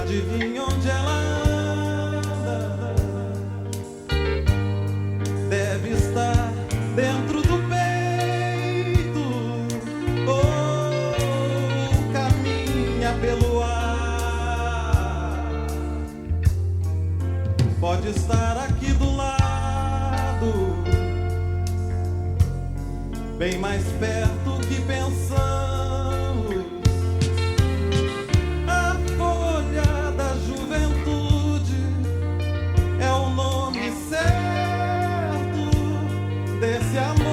Adivinha onde ela anda? Deve estar dentro do peito ou caminha pelo ar. Pode estar aqui do lado, bem mais perto que pensamos. A folha da juventude é o nome certo desse amor.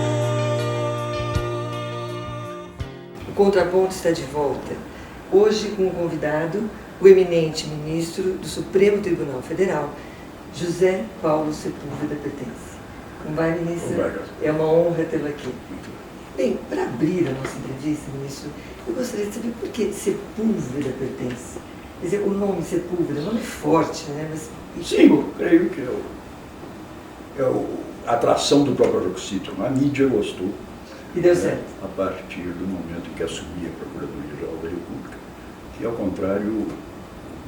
O Contraponto está de volta, hoje com um convidado, o eminente ministro do Supremo Tribunal Federal, José Paulo Sepúlveda Pertence. Como vai, ministro? É uma honra tê-lo aqui. Bem, para abrir a nossa entrevista, ministro, eu gostaria de saber por que Sepúlveda Pertence. Quer dizer, o nome Sepúlveda é um nome forte, né? Mas, sim, eu creio que é a atração do próprio Roxito. A mídia gostou. E deu certo. A partir do momento em que assumi a Procuradoria-Geral da República, que, ao contrário, o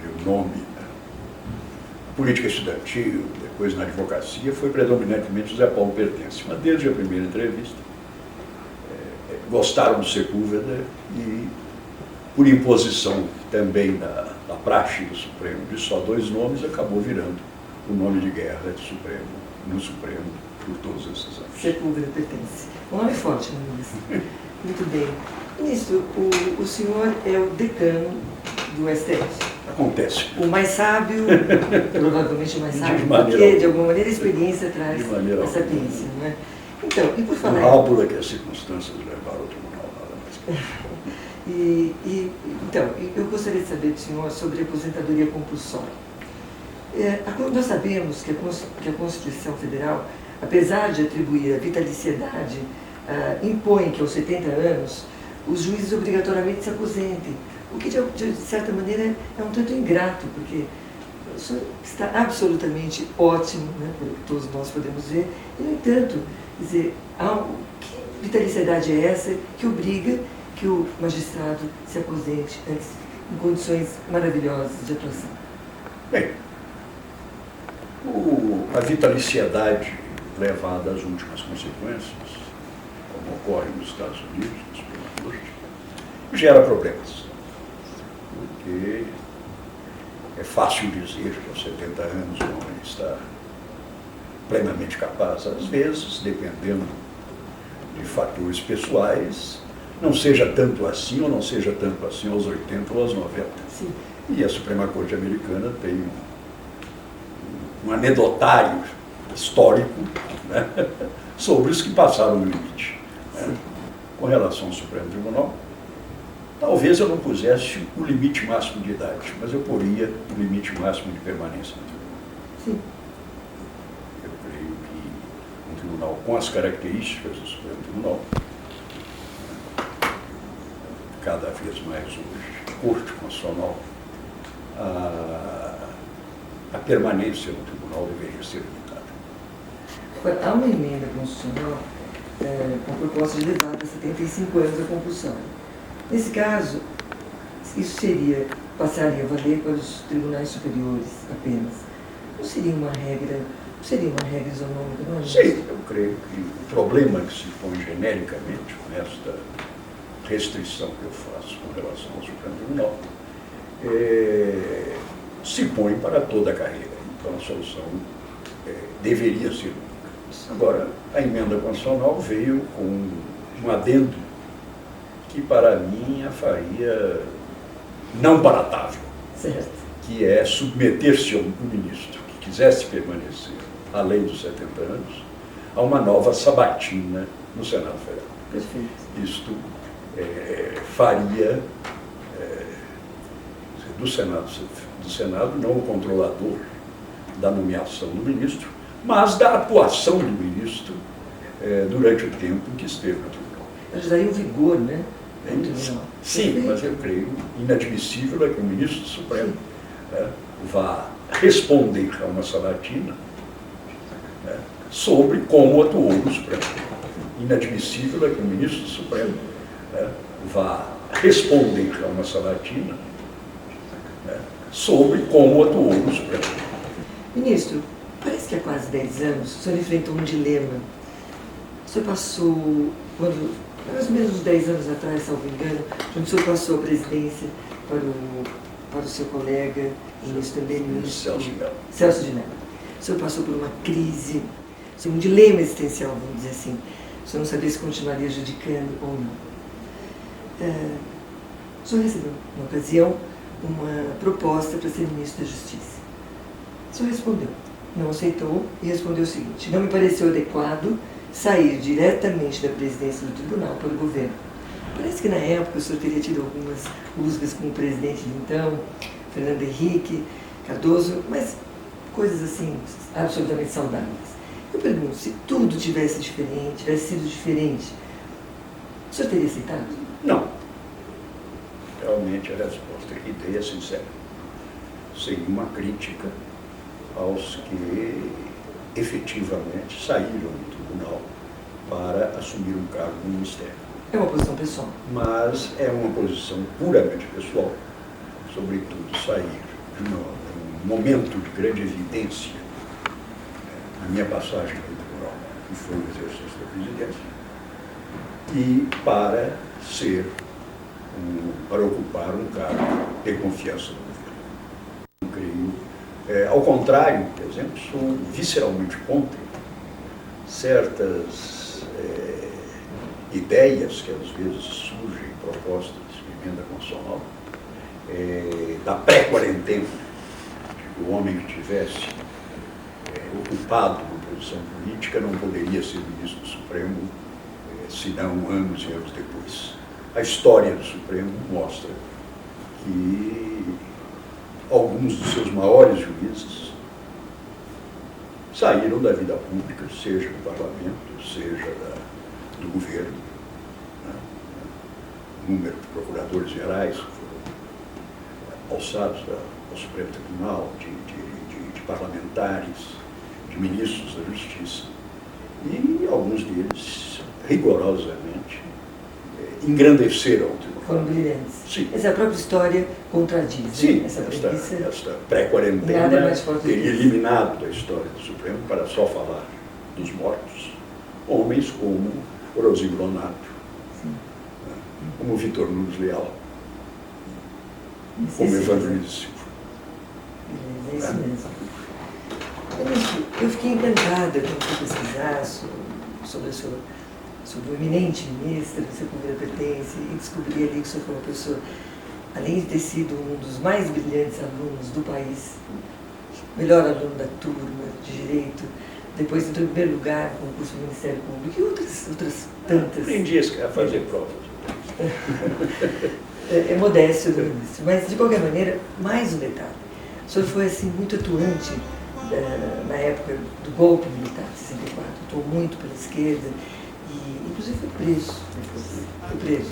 meu nome, política estudantil, depois na advocacia, foi predominantemente José Paulo Pertence. Mas desde a primeira entrevista, gostaram do Sepúlveda e, por imposição também da praxe do Supremo, de só dois nomes, acabou virando o nome de guerra do Supremo, no Supremo, por todos esses anos. Sepúlveda Pertence. Um nome forte, né, ministro? Muito bem. Ministro, o senhor é o decano do STF. Acontece. O mais sábio, provavelmente o mais sábio, porque alguma. de alguma maneira a experiência traz a sapiência, não é? Então, e por falar... Álbula que as circunstâncias levaram ao tribunal, nada mais. Então, eu gostaria de saber do senhor sobre a aposentadoria compulsória. Nós sabemos que a Constituição Federal, apesar de atribuir a vitaliciedade, impõe que aos 70 anos os juízes obrigatoriamente se aposentem, o que de certa maneira é um tanto ingrato, porque o senhor está absolutamente ótimo, né, pelo que todos nós podemos ver, e no entanto, quer dizer, que vitaliciedade é essa que obriga que o magistrado se aposente antes, em condições maravilhosas de atuação? Bem, a vitaliciedade levada às últimas consequências, como ocorre nos Estados Unidos, na Suprema Corte, gera problemas. Porque é fácil dizer que aos 70 anos o homem está plenamente capaz, às vezes, dependendo de fatores pessoais, não seja tanto assim ou não seja tanto assim aos 80 ou aos 90. Sim. E a Suprema Corte Americana tem um anedotário histórico, né, sobre os que passaram do limite. Né. Com relação ao Supremo Tribunal, talvez eu não pusesse o limite máximo de idade, mas eu poria o limite máximo de permanência no tribunal. Sim. Eu creio que um tribunal com as características do Supremo Tribunal, cada vez mais hoje, Corte Constitucional, a permanência no tribunal deveria ser limitada. Agora, há uma emenda constitucional com a proposta de levar para 75 anos a compulsão. Nesse caso, isso passaria a valer para os tribunais superiores apenas. Não seria uma regra isonômica, não é? Sim, eu creio que o problema que se põe genericamente com esta restrição que eu faço com relação ao Supremo Tribunal se põe para toda a carreira. Então a solução deveria ser única. Agora, a emenda constitucional veio com um adendo que para mim a faria não palatável, Certo. que é submeter-se ao ministro que quisesse permanecer além dos 70 anos a uma nova sabatina no Senado Federal. Perfeito. Isto faria do Senado não o controlador da nomeação do ministro, mas da atuação do ministro durante o tempo em que esteve no tribunal. Ajudaria o vigor, né? Sim, mas eu creio inadmissível é que o ministro do Supremo vá responder a uma sabatina sobre como atuou no Supremo. Inadmissível é que o ministro do Supremo vá responder a uma sabatina sobre como atuou no Supremo. Ministro, parece que há quase 10 anos o senhor enfrentou um dilema. O senhor passou, mais ou menos uns 10 anos atrás, salvo engano, quando o senhor passou a presidência para o seu colega, ministro também, ministro Celso de Mello. O senhor passou por uma crise, um dilema existencial, vamos dizer assim. O senhor não sabia se continuaria adjudicando ou não. O senhor recebeu, na ocasião, uma proposta para ser ministro da Justiça. O senhor respondeu, não aceitou e respondeu o seguinte: não me pareceu adequado sair diretamente da presidência do tribunal para o governo. Parece que na época o senhor teria tido algumas rusgas com o presidente de então, Fernando Henrique Cardoso, mas coisas assim, absolutamente saudáveis. Eu pergunto, se tudo tivesse sido diferente, o senhor teria aceitado? Não. Realmente a resposta que dei é sincera. Sem uma crítica aos que efetivamente saíram do tribunal para assumir um cargo no Ministério. É uma posição pessoal. Mas é uma posição puramente pessoal, sobretudo sair de um momento de grande evidência na minha passagem pelo tribunal, que foi o exercício da presidência, e para ocupar um cargo de confiança do governo. Eu creio, ao contrário, por exemplo, sou visceralmente contra certas ideias que às vezes surgem, propostas de emenda constitucional, da pré-quarentena, de que o homem que tivesse ocupado uma posição política não poderia ser ministro do Supremo, senão anos e anos depois. A história do Supremo mostra que alguns dos seus maiores juízes saíram da vida pública, seja do parlamento, seja do governo. Né? O número de procuradores gerais foram alçados ao Supremo Tribunal, de parlamentares, de ministros da Justiça, e alguns deles rigorosamente engrandeceram o tribunal. Foram brilhantes. Sim. Essa própria história contradiz. Sim, essa esta pré-quarentena teria eliminado da história do Supremo, para só falar dos mortos, homens como Orozio Lonato, como Vitor Nunes Leal, como Evandro Luiz Silva. É isso mesmo. Eu fiquei encantada quando fui pesquisar sobre o eminente ministro que o seu governo pertence e descobri ali que o senhor foi uma pessoa, além de ter sido um dos mais brilhantes alunos do país, melhor aluno da turma de Direito, depois entrou em primeiro lugar no concurso do Ministério Público e outras tantas. Aprendi a fazer provas. É modéstia do ministro, mas de qualquer maneira, mais um detalhe. O senhor foi assim, muito atuante na época do golpe militar de 64, atuou muito pela esquerda e inclusive foi preso depois. Foi preso.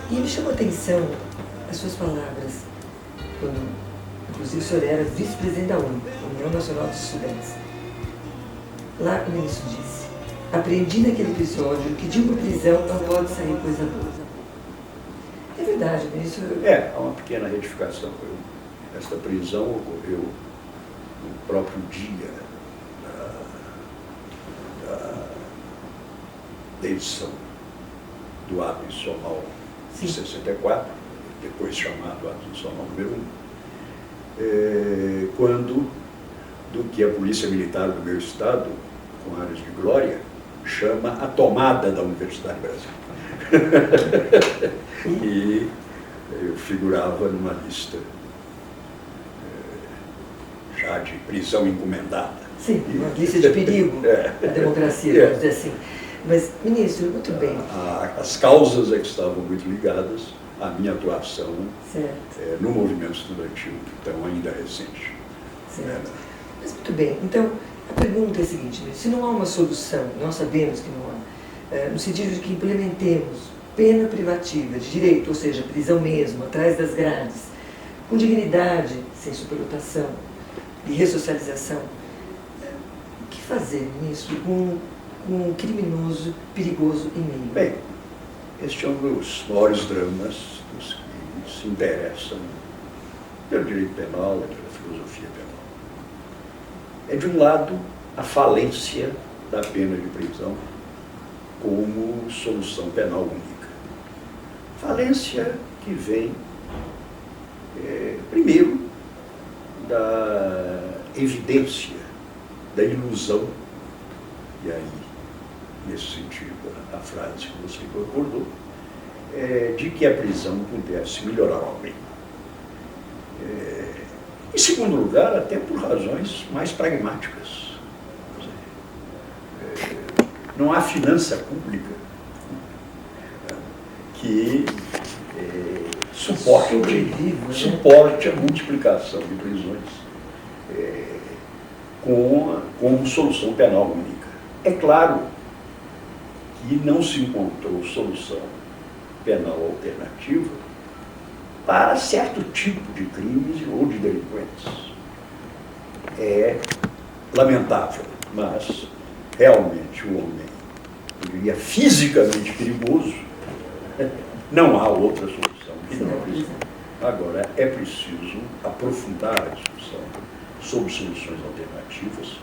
E me chamou a atenção as suas palavras, quando inclusive o senhor era vice-presidente da UNE, União Nacional dos Estudantes. Lá o ministro disse: aprendi naquele episódio que de uma prisão não pode sair coisa boa. É verdade, ministro? Há uma pequena retificação. Esta prisão ocorreu no próprio dia da edição do ato institucional de 64, depois chamado ato institucional número 1, quando do que a Polícia Militar do meu estado, com áreas de glória, chama a tomada da Universidade Brasil. E eu figurava numa lista já de prisão encomendada. Sim, uma lista de perigo à democracia, vamos dizer assim. Mas, ministro, muito bem. As causas é que estavam muito ligadas à minha atuação no movimento estudantil, então ainda recente. Certo. Mas muito bem, então a pergunta é a seguinte: se não há uma solução, nós sabemos que não há, no sentido de que implementemos pena privativa de direito, ou seja, prisão mesmo, atrás das grades, com dignidade, sem superlotação e ressocialização, o que fazer nisso com um criminoso perigoso em meio? Bem, este é um dos maiores dramas dos que se interessam pelo direito penal e pela filosofia penal. É, de um lado, a falência da pena de prisão como solução penal única. Falência que vem, primeiro, da evidência, da ilusão, e aí, nesse sentido, a frase que você concordou, de que a prisão pudesse melhorar o homem. Em segundo lugar, até por razões mais pragmáticas. Não há finança pública que suporte a multiplicação de prisões como solução penal única. É claro que não se encontrou solução penal alternativa para certo tipo de crimes ou de delinquentes. É lamentável, mas realmente o homem, eu diria, fisicamente perigoso, não há outra solução que não a prisão. Agora, é preciso aprofundar a discussão sobre soluções alternativas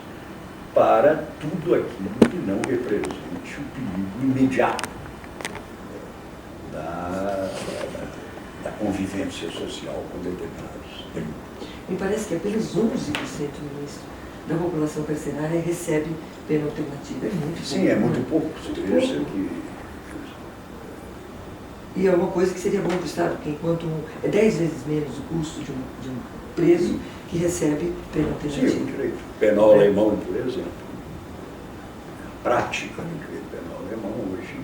para tudo aquilo que não represente o perigo imediato da convivência social com determinados delinquentes. Me parece que apenas 11%, ministro, da população carcerária recebe pena alternativa. É muito pouco. Sim, é muito pouco. Você veja que... E é uma coisa que seria bom para o Estado, porque enquanto é 10 vezes menos o custo de um preso que recebe pena alternativa. Sim, o direito penal alemão, por exemplo. A prática do direito penal alemão hoje,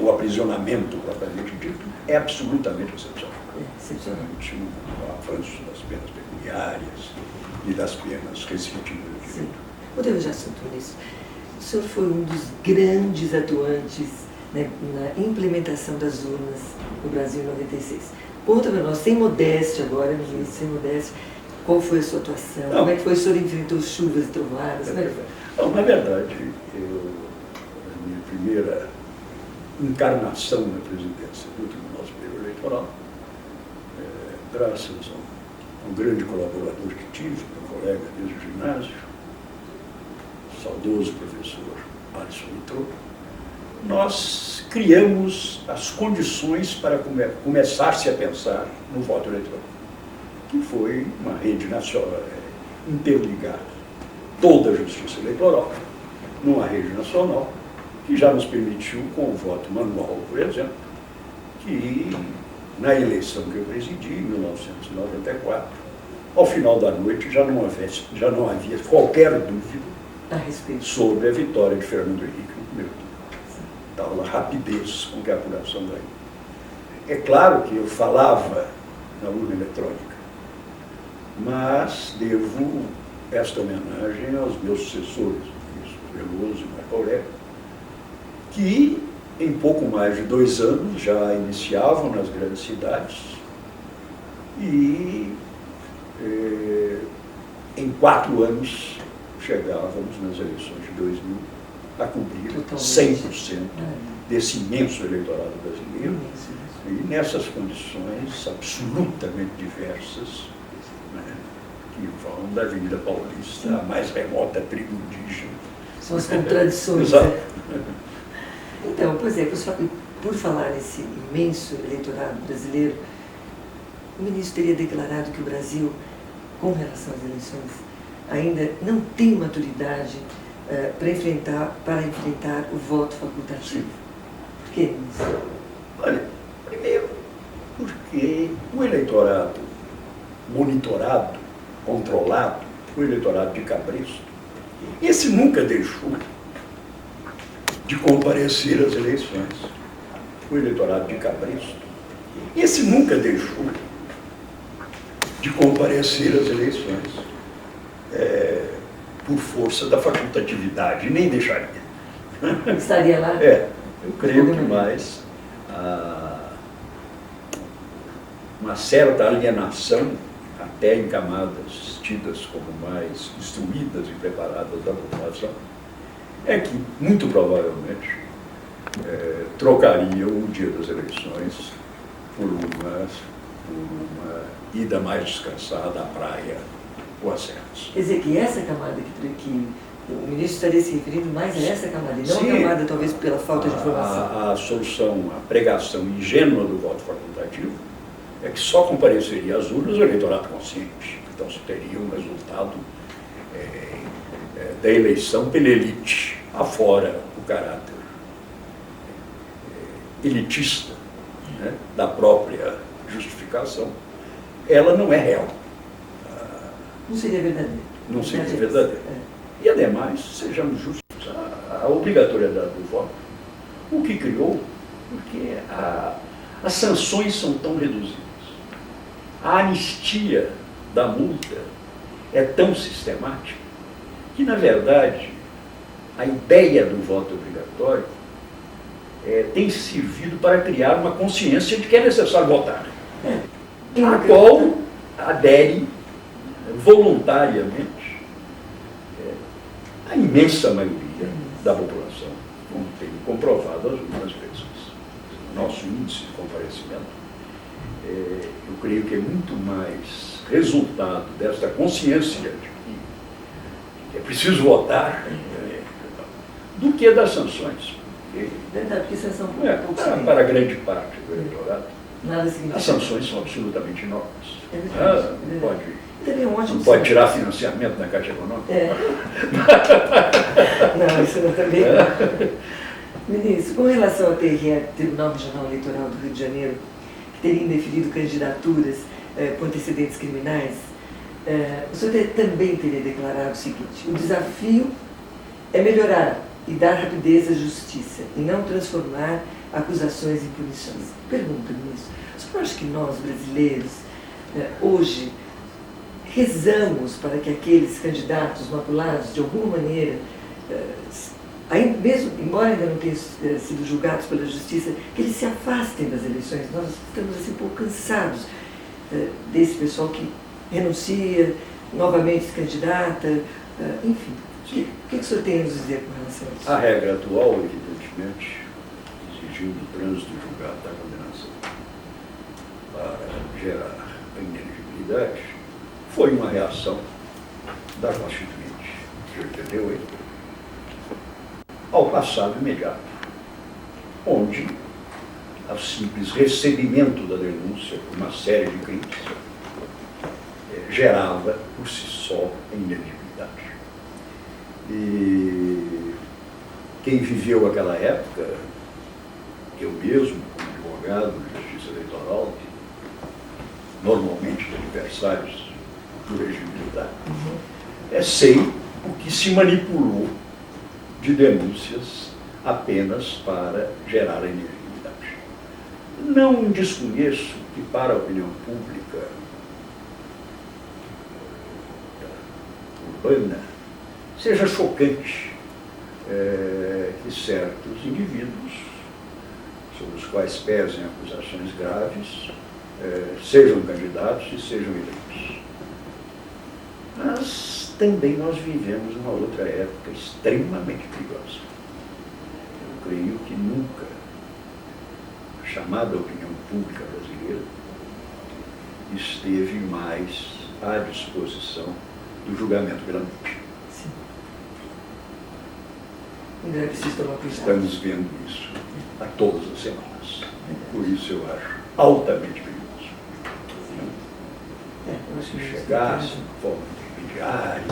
o aprisionamento, propriamente dito, é absolutamente excepcional. É excepcional. O avanço das penas pecuniárias e das penas restritivas de direito. Mudando de assunto, ministro, o senhor foi um dos grandes atuantes, né, na implementação das urnas no Brasil em 96. Conta para nós, sem modéstia agora, ministro, sem modéstia, qual foi a sua atuação? Não. Como é que foi? O senhor enfrentou chuvas e trovoadas? Como é que foi? Não, na verdade, a minha primeira encarnação na presidência do Tribunal Superior Eleitoral, graças a um grande colaborador que tive, meu colega desde o ginásio, o saudoso professor Alisson Litrou, nós criamos as condições para começar-se a pensar no voto eleitoral, que foi uma rede nacional, interligar toda a justiça eleitoral numa rede nacional, que já nos permitiu, com o voto manual, por exemplo, que na eleição que eu presidi, em 1994, ao final da noite já não havia qualquer dúvida A respeito. sobre a vitória de Fernando Henrique no primeiro turno. Tal a rapidez com que a apuração ganhou. É claro que eu falava na urna eletrônica, mas devo esta homenagem aos meus sucessores, o ministro Veloso e Marco Aurélio, que em pouco mais de 2 anos já iniciavam nas grandes cidades e em 4 anos chegávamos nas eleições de 2000 a cobrir 100% desse imenso eleitorado brasileiro. E nessas condições absolutamente diversas, né, que vão da Avenida Paulista à mais remota tribo indígena. São as contradições. Exato. Né? Então, pois é, por falar nesse imenso eleitorado brasileiro, o ministro teria declarado que o Brasil, com relação às eleições, ainda não tem maturidade para enfrentar o voto facultativo. Por quê, ministro? Olha, primeiro, porque o eleitorado monitorado, controlado, o eleitorado de cabresto, esse nunca deixou de comparecer às eleições. O eleitorado de cabresto, esse nunca deixou de comparecer às eleições por força da facultatividade, nem deixaria. Estaria lá? Eu creio que mais uma certa alienação, até em camadas tidas como mais instruídas e preparadas da população, é que, muito provavelmente, trocariam o dia das eleições por uma por uma ida mais descansada à praia ou às serras. Quer dizer que essa camada que o ministro estaria se referindo mais a essa camada, e não Sim. a camada talvez pela falta de informação. A solução, a pregação ingênua do voto facultativo é que só compareceria às urnas o eleitorado consciente. Então se teria um resultado da eleição pela elite, afora o caráter elitista, né, da própria justificação. Ela não é real. Não seria verdadeiro. Não seria verdadeiro. E, ademais, sejamos justos, a obrigatoriedade do voto, o que criou, porque as sanções são tão reduzidas, a anistia da multa é tão sistemática, que, na verdade, a ideia do voto obrigatório tem servido para criar uma consciência de que é necessário votar, a qual adere voluntariamente a imensa maioria da população, como tem comprovado as últimas vezes. Nosso índice de comparecimento, eu creio que é muito mais resultado desta consciência de que é preciso votar do que das sanções. Verdade, porque sanção Para grande parte do eleitorado, nada significa. as sanções são absolutamente inócuas. É verdade. Não pode tirar financiamento na Caixa Econômica. Não, isso não também não. Ministro, com relação ao TRE, Tribunal Regional Eleitoral do Rio de Janeiro, que teria indeferido candidaturas com antecedentes criminais, o senhor também teria declarado o seguinte: o desafio é melhorar e dar rapidez à justiça, e não transformar acusações em punições. Pergunta, ministro, o senhor acha que nós, brasileiros, hoje, rezamos para que aqueles candidatos maculados, de alguma maneira, mesmo, embora ainda não tenham sido julgados pela justiça, que eles se afastem das eleições? Nós estamos assim, um pouco cansados desse pessoal que renuncia, novamente se candidata, enfim. O que o senhor tem a nos dizer com relação a isso? A regra atual, evidentemente, exigindo o trânsito julgado da condenação para gerar a inelegibilidade, foi uma reação da Constituinte de 88 ao passado imediato, onde o simples recebimento da denúncia por uma série de crimes gerava por si só a inelegibilidade. E quem viveu aquela época, eu mesmo, como advogado de justiça eleitoral, normalmente adversários do regime militar, sei o que se manipulou de denúncias apenas para gerar a inelegibilidade. Não desconheço que para a opinião pública urbana seja chocante que certos indivíduos, sobre os quais pesem acusações graves, sejam candidatos e sejam eleitos. Mas também nós vivemos uma outra época extremamente perigosa. Eu creio que nunca a chamada opinião pública brasileira esteve mais à disposição do julgamento pela mente. Sim. Ainda é preciso tomar cuidado. Estamos vendo isso a todas as semanas. Por isso eu acho altamente perigoso. Se chegasse de forma intermediária,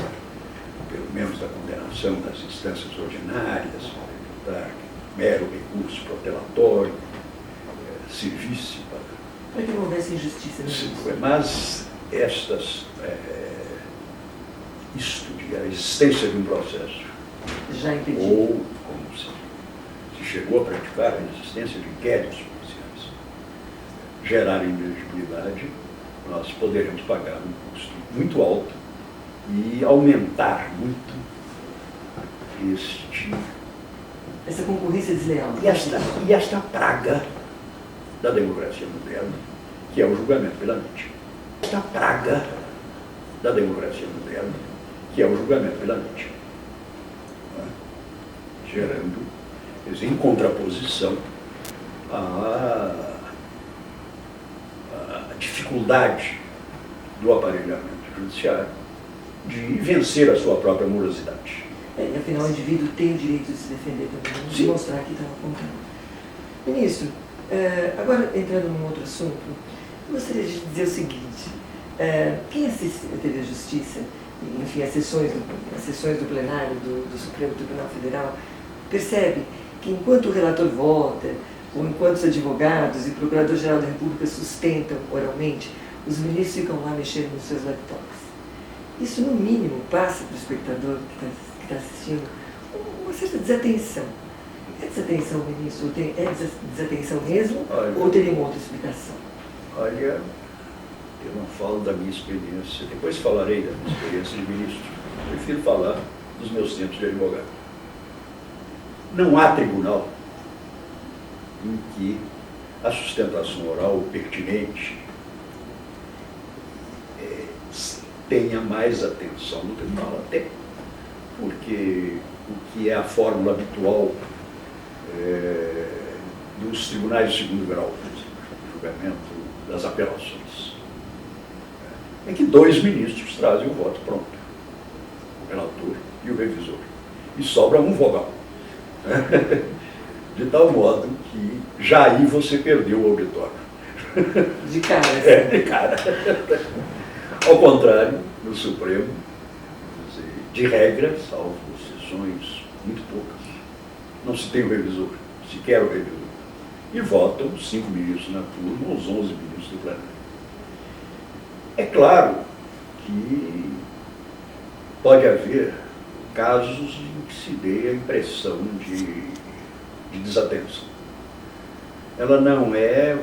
pelo menos da condenação das instâncias ordinárias, para mero recurso protelatório, servisse para que não houvesse injustiça. Mas isto de a existência de um processo, já impediu, ou como se chegou a praticar a existência de inquéritos policiais, gerar inelegibilidade, nós poderemos pagar um custo muito alto e aumentar muito essa concorrência desleal. E esta praga da democracia moderna, que é o julgamento pela mente. Esta praga da democracia moderna, que é o julgamento pela mente. Gerando, em contraposição à dificuldade do aparelhamento judiciário de vencer a sua própria morosidade. Afinal, o indivíduo tem o direito de se defender também, de mostrar que estava contando. Ministro, agora entrando num outro assunto, eu gostaria de dizer o seguinte: quem assiste a TV Justiça, enfim, as sessões do plenário do Supremo Tribunal Federal, percebe que enquanto o relator vota, ou enquanto os advogados e o Procurador-Geral da República sustentam oralmente, os ministros ficam lá mexendo nos seus laptops. Isso, no mínimo, passa para o espectador que está assistindo uma certa desatenção. É desatenção, ministro? É desatenção mesmo? Ou teria uma outra explicação? Olha, eu não falo da minha experiência, depois falarei da minha experiência de ministro. Prefiro falar dos meus tempos de advogado. Não há tribunal em que a sustentação oral pertinente tenha mais atenção no tribunal, até porque o que é a fórmula habitual dos tribunais de segundo grau, por exemplo, julgamento das apelações, é que 2 ministros trazem o voto pronto, o relator e o revisor, e sobra um vogal. De tal modo que já aí você perdeu o auditório. De cara. Assim. De cara. Ao contrário, no Supremo, de regra, salvo exceções muito poucas, não se tem o revisor, sequer o revisor. E votam 5 ministros na turma, os 11 ministros do plenário. É claro que pode haver casos em que se dê a impressão de desatenção. Ela não é,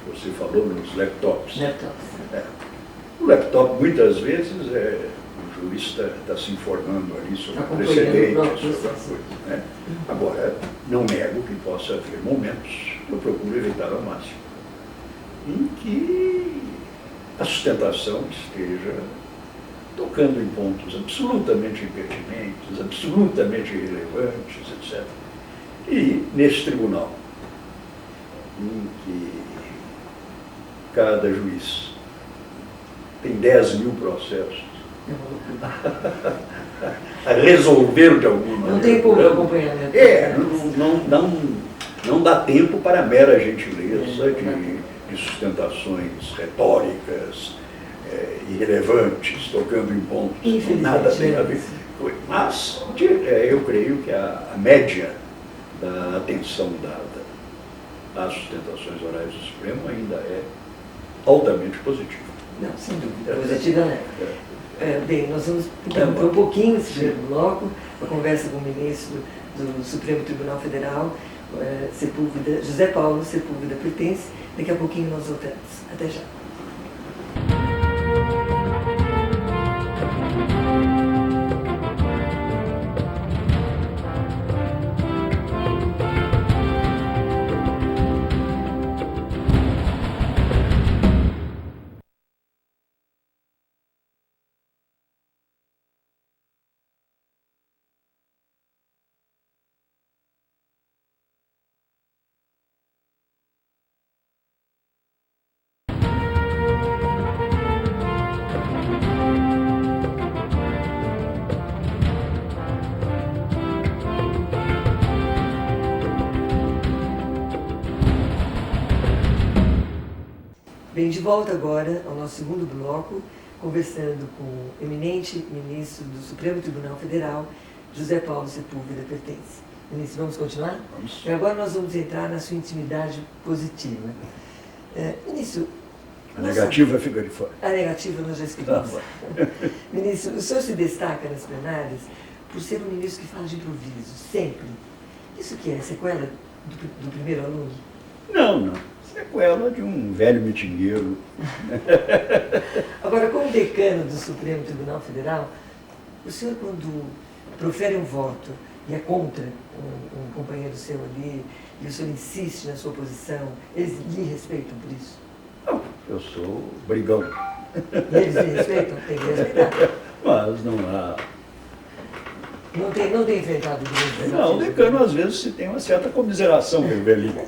você falou nos laptops. O laptop, muitas vezes, o jurista está se informando ali sobre precedentes, sobre a coisa. Né? Agora, não nego que possa haver momentos, eu procuro evitar ao máximo, em que a sustentação esteja tocando em pontos absolutamente impertinentes, absolutamente irrelevantes, etc. E, nesse tribunal, em que cada juiz tem 10 mil processos a resolver de alguma maneira. Não tem como acompanhamento. Não dá tempo para a mera gentileza de sustentações retóricas, irrelevantes, tocando em pontos que nada tem a ver. Mas eu creio que a média da atenção dada às sustentações orais do Supremo ainda é altamente positiva. Não, sem dúvida, positiva né? Bem, nós vamos interromper um pouquinho esse primeiro bloco, a conversa com o ministro do Supremo Tribunal Federal, José Paulo Sepúlveda Pertence. Daqui a pouquinho nós voltamos. Até já. Bem, de volta agora ao nosso segundo bloco, conversando com o eminente ministro do Supremo Tribunal Federal, José Paulo Sepúlveda Pertence. Ministro, vamos continuar? Vamos. E agora nós vamos entrar na sua intimidade positiva. Ministro... A negativa fica de fora. A negativa nós já explicamos. Ministro, o senhor se destaca nas plenárias por ser um ministro que fala de improviso, sempre. Isso que é sequela do primeiro aluno? Não. Sequela de um velho mitingueiro. Agora, como decano do Supremo Tribunal Federal, o senhor, quando profere um voto e é contra um companheiro seu ali, e o senhor insiste na sua posição, eles lhe respeitam por isso? Não, eu sou brigão. E eles lhe respeitam? Tem que respeitar. Mas não há... Não tem enfrentado grandes desafios? Não, o decano às vezes se tem uma certa comiseração pelo velhinho.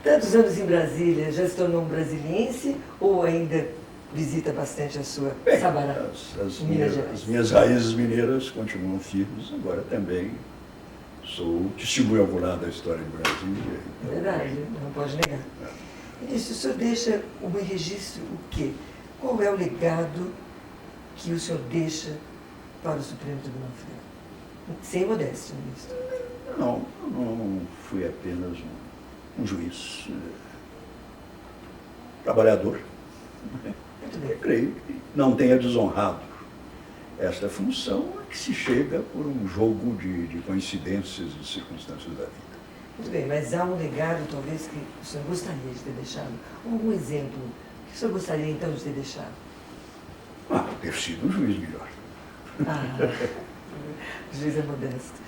Tantos anos em Brasília, já se tornou um brasiliense ou ainda visita bastante a sua Sabará, Minas Gerais? As minhas raízes mineiras continuam firmes, agora também sou testemunha ocular da história de Brasília. É verdade, não pode negar. Ministro, o senhor deixa um registro o quê? Qual é o legado que o senhor deixa para o Supremo Tribunal Federal? Sem modéstia, ministro. Não, eu não fui apenas um juiz trabalhador. Muito bem. Eu creio que não tenha desonrado esta função a que se chega por um jogo de coincidências e circunstâncias da vida. Muito bem, mas há um legado, talvez, que o senhor gostaria de ter deixado? Algum exemplo que o senhor gostaria, então, de ter deixado? Ter sido um juiz melhor. O juiz é modesto.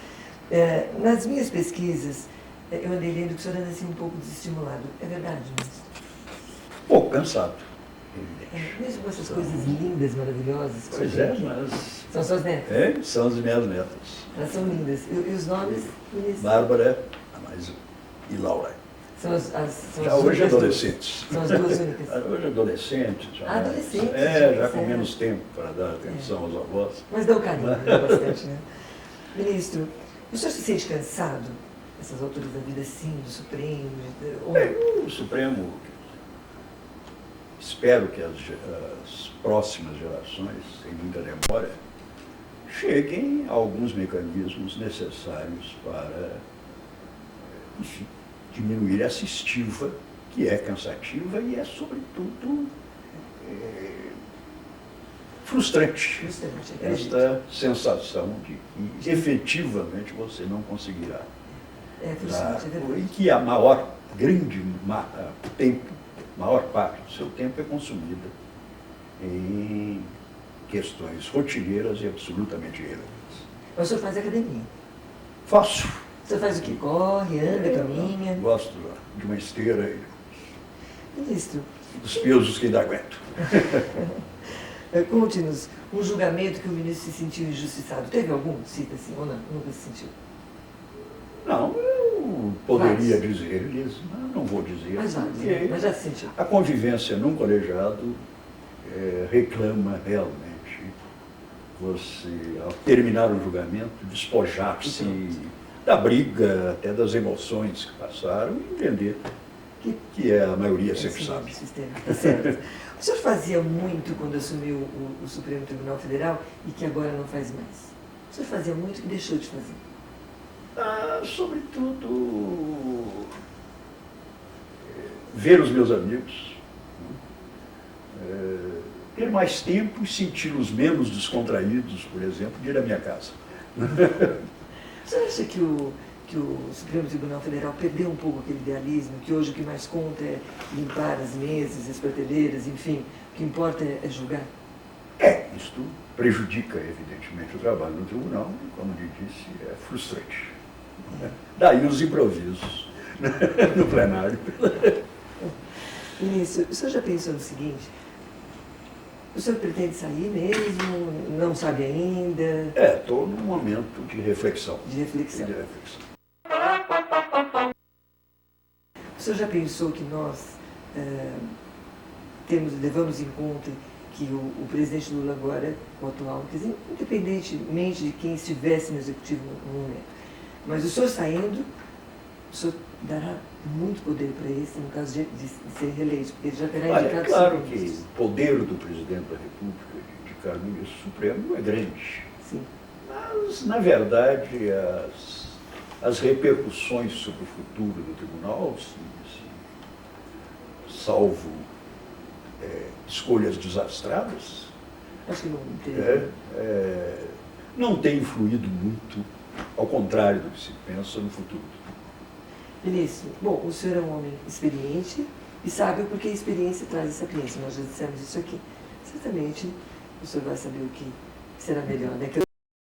Nas minhas pesquisas, eu andei lendo que o senhor anda assim um pouco desestimulado. É verdade, ministro? Pouco cansado. Mesmo com essas coisas lindas, maravilhosas que Pois você é, tem aqui. mas... São suas netas? São as minhas netas. Elas são lindas. E os nomes, ministro? Bárbara e Laura. São as Já hoje únicas adolescentes. São as duas únicas. Hoje adolescentes. Já, Adolescentes, já com certo. menos tempo para dar atenção aos avós. Mas dão carinho, bastante, né? Ministro, o senhor se sente cansado, essas alturas da vida, sim, do Supremo? O Supremo, espero que as próximas gerações, sem muita demora, cheguem a alguns mecanismos necessários para, enfim, diminuir essa estiva, que é cansativa e é, sobretudo, frustrante. Esta sensação de que efetivamente você não conseguirá. É frustrante, é verdade. E que a maior parte do seu tempo é consumida em questões rotineiras e absolutamente irrelevantes. Mas o senhor faz academia? Faço. O senhor faz o quê? Corre, anda, caminha? Gosto de uma esteira e Ministro, dos pesos que ainda aguento. conte-nos um julgamento que o ministro se sentiu injustiçado. Teve algum? Cita assim, ou não? Nunca se sentiu? Não, eu poderia dizer-lhes, mas não vou dizer. Mas vai, porque mas já se sentiu. a convivência num colegiado reclama realmente você, ao terminar o julgamento, despojar-se da briga, até das emoções que passaram, e entender que a maioria sempre sabe. Tá certo. O senhor fazia muito quando assumiu o Supremo Tribunal Federal e que agora não faz mais? O senhor fazia muito e deixou de fazer? Sobretudo, ver os meus amigos, ter mais tempo e senti-los menos descontraídos, por exemplo, de ir à minha casa. O senhor acha que o Supremo Tribunal Federal perdeu um pouco aquele idealismo, que hoje o que mais conta é limpar as mesas, as prateleiras, enfim, o que importa é julgar? Isto prejudica, evidentemente, o trabalho no tribunal, e, como lhe disse, é frustrante. Daí os improvisos no plenário. Ministro, o senhor já pensou no seguinte? O senhor pretende sair mesmo? Não sabe ainda? Estou num momento de reflexão. De reflexão. O senhor já pensou que nós levamos em conta que o presidente Lula agora, o atual, quer dizer, independentemente de quem estivesse no executivo no momento, mas o senhor saindo, o senhor dará muito poder para esse, no caso de ser reeleito, porque ele já terá indicado... É claro que o poder do presidente da República de indicar o ministro supremo é grande. Sim. Mas, na verdade, as repercussões sobre o futuro do tribunal, salvo escolhas desastradas, acho que não teria. Não tem influído muito, ao contrário do que se pensa no futuro. Ministro, bom, o senhor é um homem experiente e sabe porque a experiência traz a sapiência. Nós já dissemos isso aqui. Certamente o senhor vai saber o que será melhor, né?